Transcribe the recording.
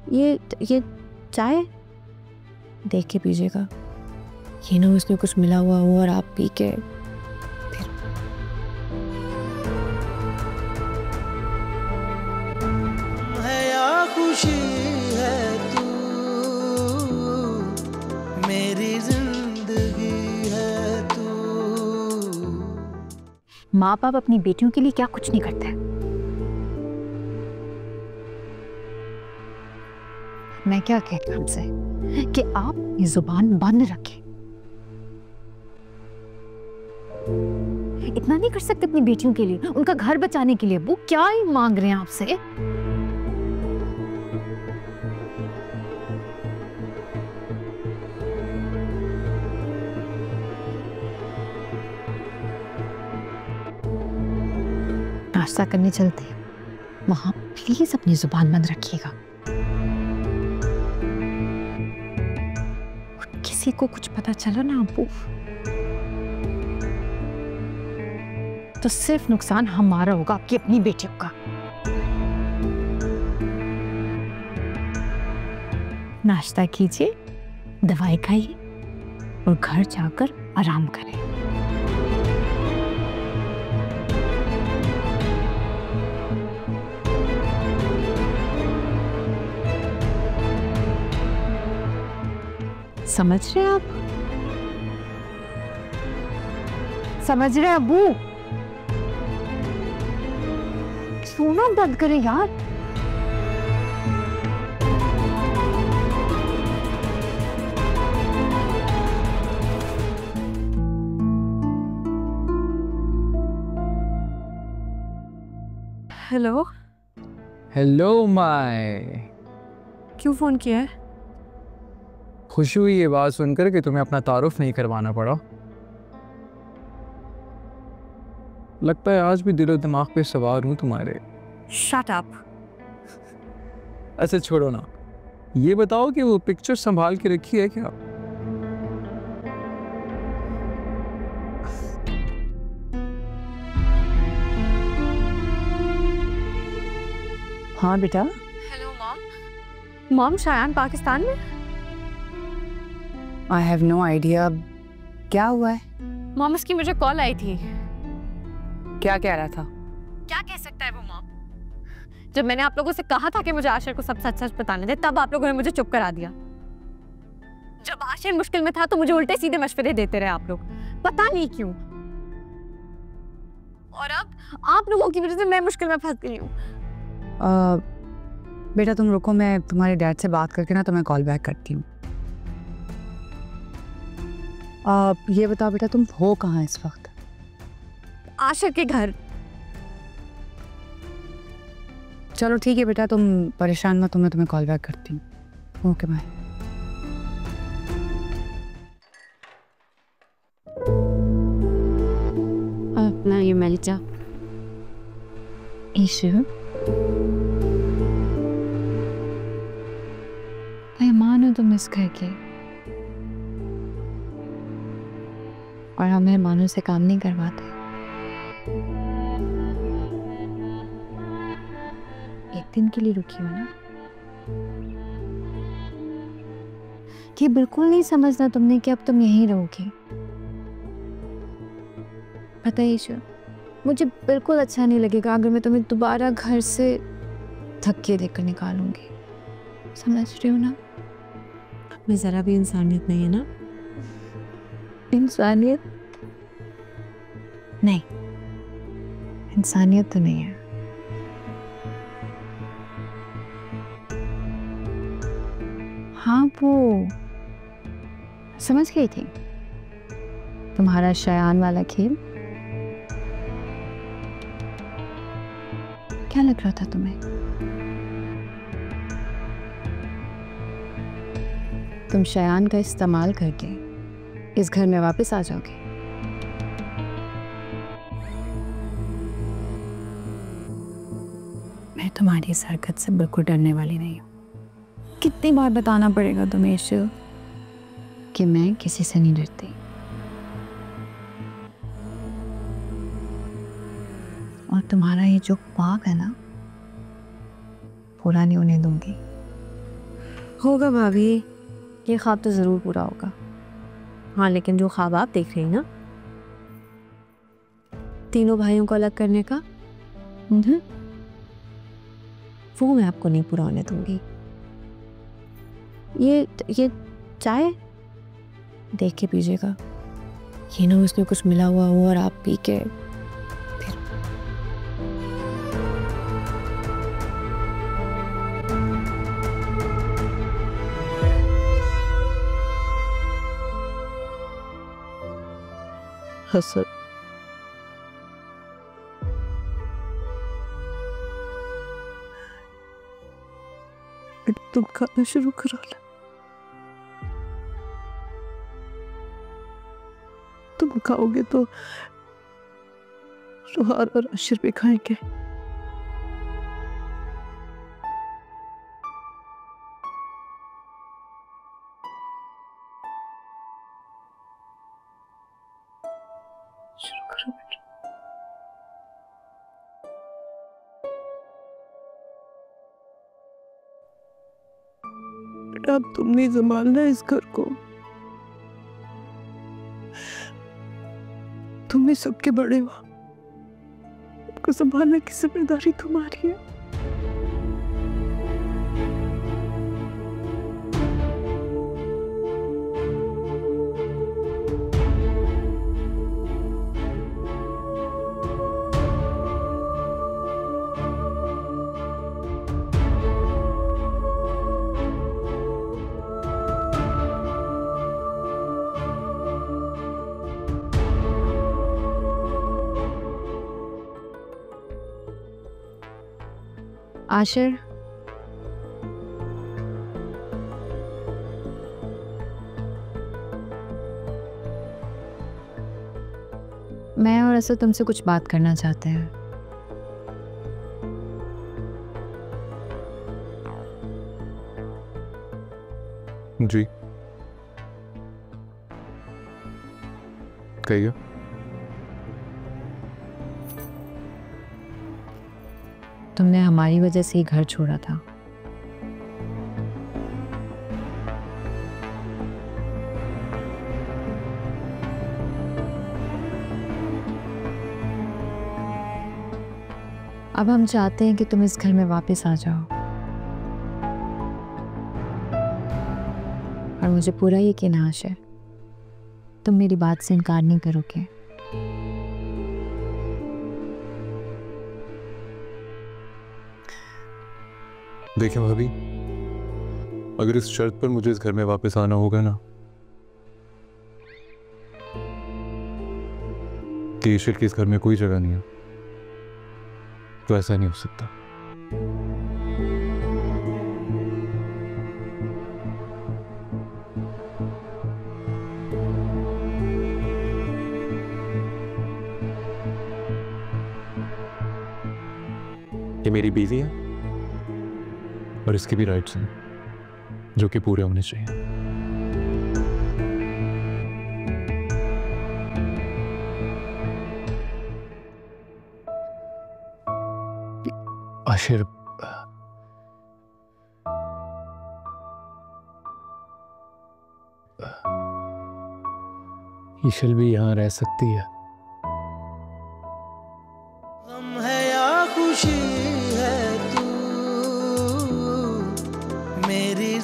ये चाय देख के पीजिएगा, ये ना उसमें कुछ मिला हुआ हो और आप पी के फिर। है या खुशी है तू, मेरी जिंदगी है तू। माँ बाप अपनी बेटियों के लिए क्या कुछ नहीं करते। मैं क्या कहती हूँ आपसे कि आप ये जुबान बंद रखें। इतना नहीं कर सकते अपनी बेटियों के लिए, उनका घर बचाने के लिए। वो क्या ही मांग रहे हैं आपसे? नाश्ता करने चलते हैं, वहां प्लीज अपनी जुबान बंद रखिएगा। किसी को कुछ पता चला ना अब्बू, तो सिर्फ नुकसान हमारा होगा, आपकी अपनी बेटियों का। नाश्ता कीजिए, दवाई खाइए और घर जाकर आराम करें। समझ रहे हैं आप? समझ रहे हैं अब्बू? सोना बंद करें यार। हेलो। Hello my. क्यों फोन किया है? खुशी हुई ये बात सुनकर कि तुम्हें अपना तारुफ नहीं करवाना पड़ा। लगता है आज भी दिलो दिमाग पे सवार हूं तुम्हारे। Shut up. अच्छा छोड़ो ना, ये बताओ कि वो पिक्चर संभाल के रखी है क्या? हाँ बेटा। Hello mom. Mom Shayan Pakistan में? I have no idea. क्या हुआ है? मॉम उसकी मुझे कॉल आई थी। क्या कह रहा था? क्या कह सकता है वो मॉम? जब मैंने आप लोगों से कहा था कि मुझे आशिर को सब सच सच बताने दे, तब आप लोगों ने मुझे चुप करा दिया। जब आशिर मुश्किल में था तो मुझे उल्टे सीधे मशवरे देते रहे आप लोग, पता नहीं क्यों। और अब आप लोगों की वजह से मैं मुश्किल में फंस गई हूँ। बेटा तुम रुको, मैं तुम्हारे डैड से बात करके ना तुम्हें कॉल बैक करती हूँ। ये बताओ बेटा, तुम हो कहाँ इस वक्त? आशिर के घर। चलो ठीक है बेटा, तुम परेशान मत, मैं तुम्हें कॉल बैक करती हूँ। Okay bye. अपना ये मेलिचा ईशु, मेहमान हो तुम इस घर के, और हम मेहमानों से काम नहीं करवाते। एक दिन के लिए रुकी हो ना। ये बिल्कुल नहीं समझना तुमने कि अब तुम यहीं रहोगी। पता है ईशु, मुझे बिल्कुल अच्छा नहीं लगेगा अगर मैं तुम्हें दोबारा घर से धक्के देकर निकालूंगी। समझ रही हो ना? में जरा भी इंसानियत नहीं है ना? इंसानियत नहीं, इंसानियत तो नहीं है। हाँ वो समझ गई थी, तुम्हारा शयान वाला खेल। क्या लग रहा था तुम्हें? तुम शयान का इस्तेमाल करके इस घर में वापस आ जाओगे। मैं तुम्हारी इस हरकत से बिल्कुल डरने वाली नहीं हूँ। कितनी बार बताना पड़ेगा तुम्हें ईशु कि मैं किसी से नहीं डरती। और तुम्हारा ये जो पाप है ना, पूरा नहीं होने दूंगी। होगा भाभी। ये ख्वाब तो ज़रूर पूरा होगा। हाँ, लेकिन जो ख्वाब आप देख रही हैं ना, तीनों भाइयों को अलग करने का, वो मैं आपको नहीं पूरा होने दूंगी। ये चाय देख के पीजिएगा, ये ना उसमें कुछ मिला हुआ हो और आप पी के फिर। हसन, तुम खाना शुरू करो ना। तुम खाओगे तो रुहार और अशर भी खाएंगे। शुरू करो बेटा। बेटा, अब तुम नहीं संभालना इस घर को। तुम ही सबके बड़े हो, आपको संभालने की जिम्मेदारी तुम्हारी है। आशिर, मैं और असद तुमसे कुछ बात करना चाहते हैं। जी, कहिए। तुमने हमारी वजह से ही घर छोड़ा था। अब हम चाहते हैं कि तुम इस घर में वापस आ जाओ, और मुझे पूरा यकीन है आशिर, तुम मेरी बात से इनकार नहीं करोगे। देखिए भाभी, अगर इस शर्त पर मुझे इस घर में वापस आना होगा ना, कि ईश्वर की इस घर में कोई जगह नहीं है, तो ऐसा नहीं हो सकता। ये मेरी बीवी है और इसके भी राइट्स हैं जो कि पूरे होने चाहिए। आशिर, ईशल भी यहाँ रह सकती है। गम है या खुशी है, तू मेरी